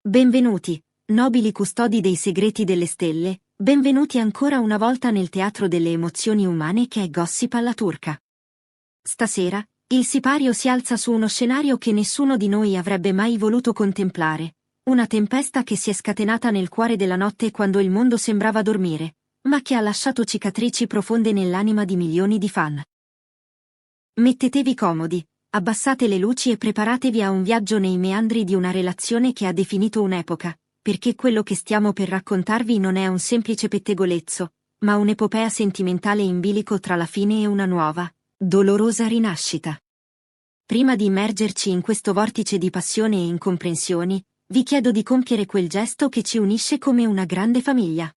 Benvenuti, nobili custodi dei segreti delle stelle, benvenuti ancora una volta nel teatro delle emozioni umane che è Gossip alla turca. Stasera, il sipario si alza su uno scenario che nessuno di noi avrebbe mai voluto contemplare, una tempesta che si è scatenata nel cuore della notte quando il mondo sembrava dormire, ma che ha lasciato cicatrici profonde nell'anima di milioni di fan. Mettetevi comodi, abbassate le luci e preparatevi a un viaggio nei meandri di una relazione che ha definito un'epoca, perché quello che stiamo per raccontarvi non è un semplice pettegolezzo, ma un'epopea sentimentale in bilico tra la fine e una nuova, dolorosa rinascita. Prima di immergerci in questo vortice di passione e incomprensioni, vi chiedo di compiere quel gesto che ci unisce come una grande famiglia.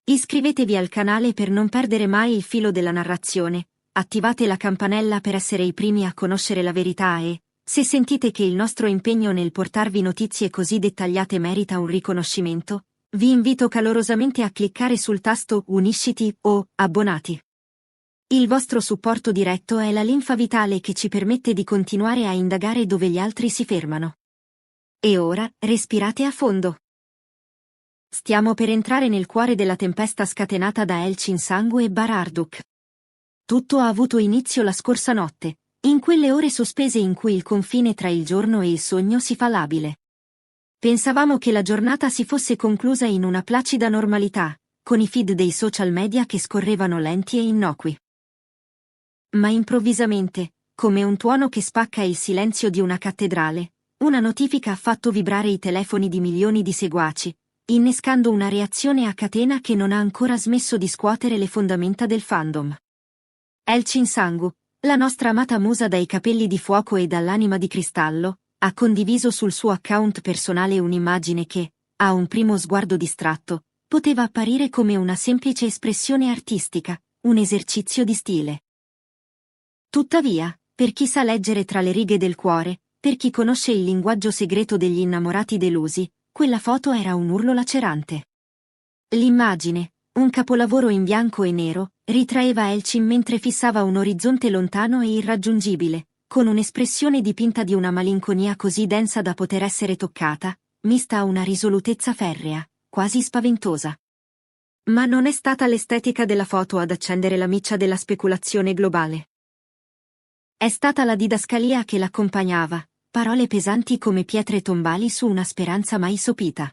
Iscrivetevi al canale per non perdere mai il filo della narrazione. Attivate la campanella per essere i primi a conoscere la verità e, se sentite che il nostro impegno nel portarvi notizie così dettagliate merita un riconoscimento, vi invito calorosamente a cliccare sul tasto Unisciti o Abbonati. Il vostro supporto diretto è la linfa vitale che ci permette di continuare a indagare dove gli altri si fermano. E ora, respirate a fondo. Stiamo per entrare nel cuore della tempesta scatenata da Elçin Sangu e Bararduk. Tutto ha avuto inizio la scorsa notte, in quelle ore sospese in cui il confine tra il giorno e il sogno si fa labile. Pensavamo che la giornata si fosse conclusa in una placida normalità, con i feed dei social media che scorrevano lenti e innocui. Ma improvvisamente, come un tuono che spacca il silenzio di una cattedrale, una notifica ha fatto vibrare i telefoni di milioni di seguaci, innescando una reazione a catena che non ha ancora smesso di scuotere le fondamenta del fandom. Elçin Sangu, la nostra amata musa dai capelli di fuoco e dall'anima di cristallo, ha condiviso sul suo account personale un'immagine che, a un primo sguardo distratto, poteva apparire come una semplice espressione artistica, un esercizio di stile. Tuttavia, per chi sa leggere tra le righe del cuore, per chi conosce il linguaggio segreto degli innamorati delusi, quella foto era un urlo lacerante. L'immagine, un capolavoro in bianco e nero, ritraeva Elçin mentre fissava un orizzonte lontano e irraggiungibile, con un'espressione dipinta di una malinconia così densa da poter essere toccata, mista a una risolutezza ferrea, quasi spaventosa. Ma non è stata l'estetica della foto ad accendere la miccia della speculazione globale. È stata la didascalia che l'accompagnava, parole pesanti come pietre tombali su una speranza mai sopita.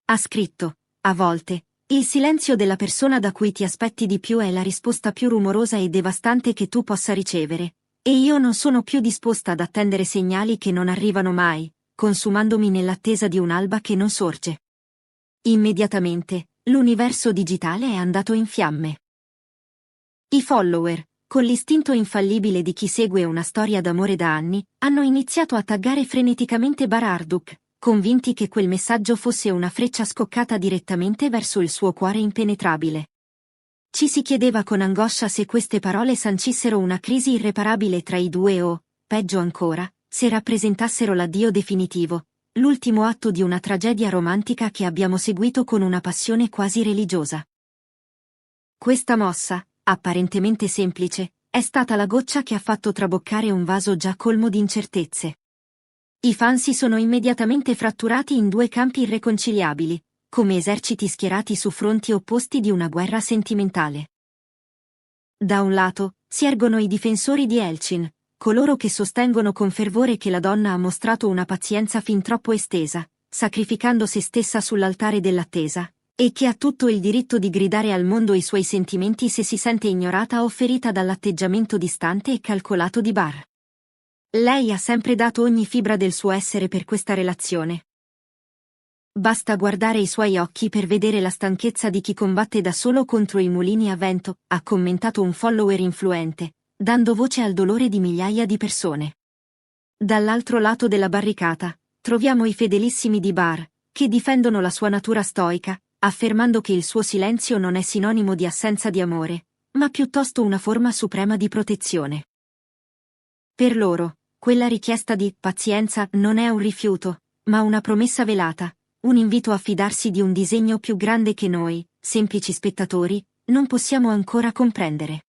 Ha scritto, a volte, il silenzio della persona da cui ti aspetti di più è la risposta più rumorosa e devastante che tu possa ricevere, e io non sono più disposta ad attendere segnali che non arrivano mai, consumandomi nell'attesa di un'alba che non sorge. Immediatamente, l'universo digitale è andato in fiamme. I follower, con l'istinto infallibile di chi segue una storia d'amore da anni, hanno iniziato a taggare freneticamente Bararduk, convinti che quel messaggio fosse una freccia scoccata direttamente verso il suo cuore impenetrabile. Ci si chiedeva con angoscia se queste parole sancissero una crisi irreparabile tra i due o, peggio ancora, se rappresentassero l'addio definitivo, l'ultimo atto di una tragedia romantica che abbiamo seguito con una passione quasi religiosa. Questa mossa, apparentemente semplice, è stata la goccia che ha fatto traboccare un vaso già colmo di incertezze. I fan si sono immediatamente fratturati in due campi irreconciliabili, come eserciti schierati su fronti opposti di una guerra sentimentale. Da un lato, si ergono i difensori di Elçin, coloro che sostengono con fervore che la donna ha mostrato una pazienza fin troppo estesa, sacrificando se stessa sull'altare dell'attesa, e che ha tutto il diritto di gridare al mondo i suoi sentimenti se si sente ignorata o ferita dall'atteggiamento distante e calcolato di Bar. Lei ha sempre dato ogni fibra del suo essere per questa relazione. Basta guardare i suoi occhi per vedere la stanchezza di chi combatte da solo contro i mulini a vento, ha commentato un follower influente, dando voce al dolore di migliaia di persone. Dall'altro lato della barricata, troviamo i fedelissimi di Bar, che difendono la sua natura stoica, affermando che il suo silenzio non è sinonimo di assenza di amore, ma piuttosto una forma suprema di protezione. Per loro, quella richiesta di pazienza non è un rifiuto, ma una promessa velata, un invito a fidarsi di un disegno più grande che noi, semplici spettatori, non possiamo ancora comprendere.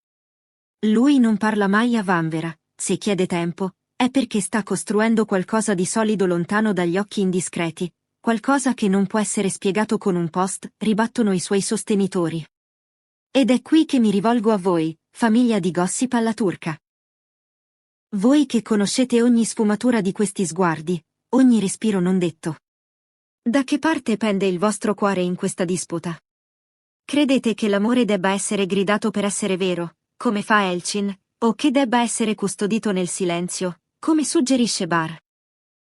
Lui non parla mai a vanvera, se chiede tempo, è perché sta costruendo qualcosa di solido lontano dagli occhi indiscreti, qualcosa che non può essere spiegato con un post, ribattono i suoi sostenitori. Ed è qui che mi rivolgo a voi, famiglia di Gossip alla turca. Voi che conoscete ogni sfumatura di questi sguardi, ogni respiro non detto. Da che parte pende il vostro cuore in questa disputa? Credete che l'amore debba essere gridato per essere vero, come fa Elchin, o che debba essere custodito nel silenzio, come suggerisce Bar?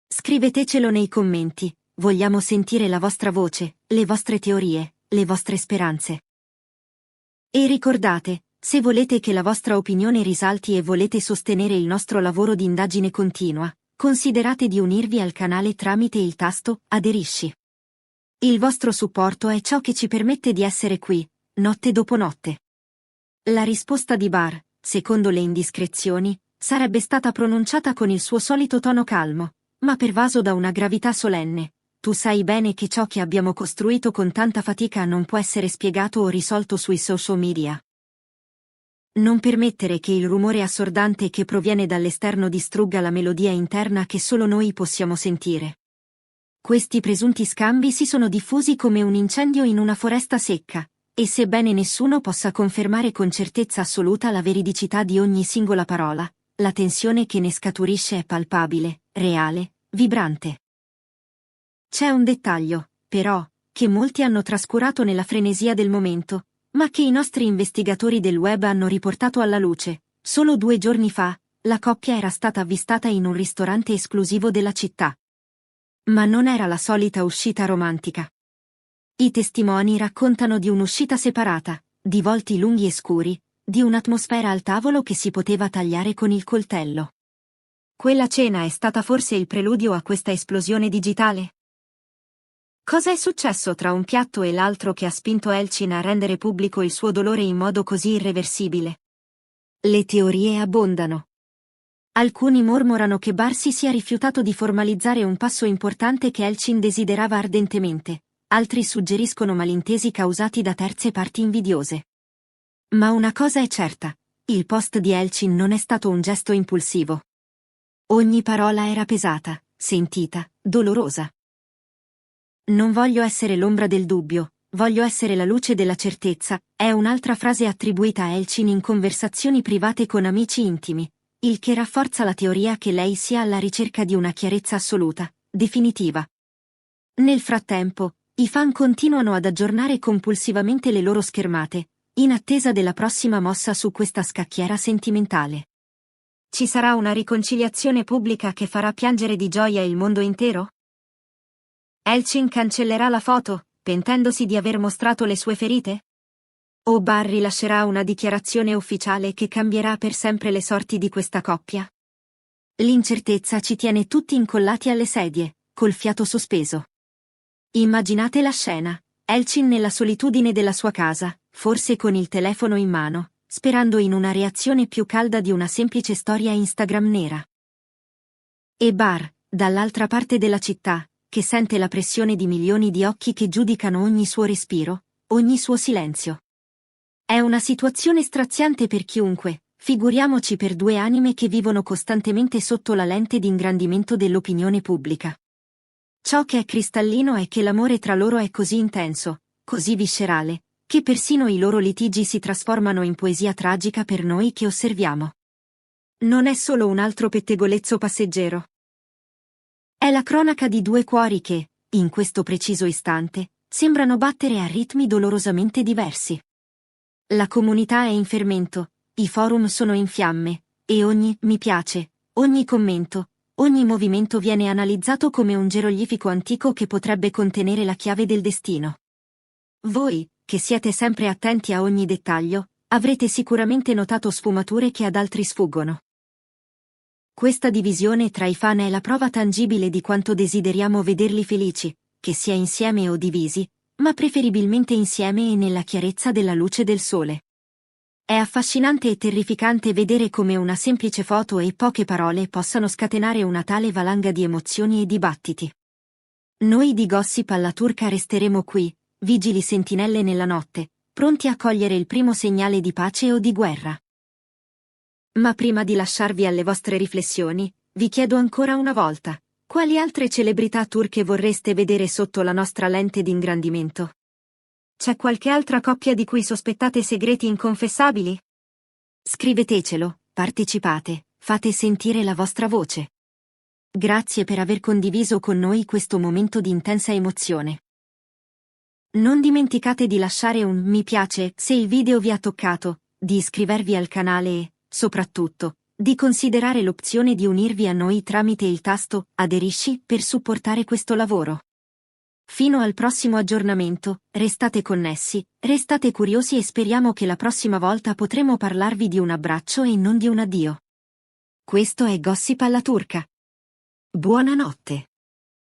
Scrivetecelo nei commenti, vogliamo sentire la vostra voce, le vostre teorie, le vostre speranze. E ricordate, se volete che la vostra opinione risalti e volete sostenere il nostro lavoro di indagine continua, considerate di unirvi al canale tramite il tasto Aderisci. Il vostro supporto è ciò che ci permette di essere qui, notte dopo notte. La risposta di Bar, secondo le indiscrezioni, sarebbe stata pronunciata con il suo solito tono calmo, ma pervaso da una gravità solenne. Tu sai bene che ciò che abbiamo costruito con tanta fatica non può essere spiegato o risolto sui social media. Non permettere che il rumore assordante che proviene dall'esterno distrugga la melodia interna che solo noi possiamo sentire. Questi presunti scambi si sono diffusi come un incendio in una foresta secca, e sebbene nessuno possa confermare con certezza assoluta la veridicità di ogni singola parola, la tensione che ne scaturisce è palpabile, reale, vibrante. C'è un dettaglio, però, che molti hanno trascurato nella frenesia del momento, ma che i nostri investigatori del web hanno riportato alla luce. Solo 2 giorni fa, la coppia era stata avvistata in un ristorante esclusivo della città. Ma non era la solita uscita romantica. I testimoni raccontano di un'uscita separata, di volti lunghi e scuri, di un'atmosfera al tavolo che si poteva tagliare con il coltello. Quella cena è stata forse il preludio a questa esplosione digitale? Cosa è successo tra un piatto e l'altro che ha spinto Elchin a rendere pubblico il suo dolore in modo così irreversibile? Le teorie abbondano. Alcuni mormorano che Bar si sia rifiutato di formalizzare un passo importante che Elchin desiderava ardentemente, altri suggeriscono malintesi causati da terze parti invidiose. Ma una cosa è certa, il post di Elchin non è stato un gesto impulsivo. Ogni parola era pesata, sentita, dolorosa. Non voglio essere l'ombra del dubbio, voglio essere la luce della certezza, è un'altra frase attribuita a Elchin in conversazioni private con amici intimi, il che rafforza la teoria che lei sia alla ricerca di una chiarezza assoluta, definitiva. Nel frattempo, i fan continuano ad aggiornare compulsivamente le loro schermate, in attesa della prossima mossa su questa scacchiera sentimentale. Ci sarà una riconciliazione pubblica che farà piangere di gioia il mondo intero? Elchin cancellerà la foto, pentendosi di aver mostrato le sue ferite? O Bar rilascerà una dichiarazione ufficiale che cambierà per sempre le sorti di questa coppia? L'incertezza ci tiene tutti incollati alle sedie, col fiato sospeso. Immaginate la scena, Elchin nella solitudine della sua casa, forse con il telefono in mano, sperando in una reazione più calda di una semplice storia Instagram nera. E Bar, dall'altra parte della città, che sente la pressione di milioni di occhi che giudicano ogni suo respiro, ogni suo silenzio. È una situazione straziante per chiunque, figuriamoci per 2 anime che vivono costantemente sotto la lente di ingrandimento dell'opinione pubblica. Ciò che è cristallino è che l'amore tra loro è così intenso, così viscerale, che persino i loro litigi si trasformano in poesia tragica per noi che osserviamo. Non è solo un altro pettegolezzo passeggero. È la cronaca di 2 cuori che, in questo preciso istante, sembrano battere a ritmi dolorosamente diversi. La comunità è in fermento, i forum sono in fiamme, e ogni mi piace, ogni commento, ogni movimento viene analizzato come un geroglifico antico che potrebbe contenere la chiave del destino. Voi, che siete sempre attenti a ogni dettaglio, avrete sicuramente notato sfumature che ad altri sfuggono. Questa divisione tra i fan è la prova tangibile di quanto desideriamo vederli felici, che sia insieme o divisi, ma preferibilmente insieme e nella chiarezza della luce del sole. È affascinante e terrificante vedere come una semplice foto e poche parole possano scatenare una tale valanga di emozioni e dibattiti. Noi di Gossip alla turca resteremo qui, vigili sentinelle nella notte, pronti a cogliere il primo segnale di pace o di guerra. Ma prima di lasciarvi alle vostre riflessioni, Vi chiedo ancora una volta, quali altre celebrità turche vorreste vedere sotto la nostra lente di ingrandimento? C'è qualche altra coppia di cui sospettate segreti inconfessabili? Scrivetecelo, partecipate, fate sentire la vostra voce. Grazie per aver condiviso con noi questo momento di intensa emozione. Non dimenticate di lasciare un mi piace se il video vi ha toccato, di iscrivervi al canale e, soprattutto, di considerare l'opzione di unirvi a noi tramite il tasto Aderisci per supportare questo lavoro. Fino al prossimo aggiornamento, restate connessi, restate curiosi e speriamo che la prossima volta potremo parlarvi di un abbraccio e non di un addio. Questo è Gossip alla turca. Buonanotte.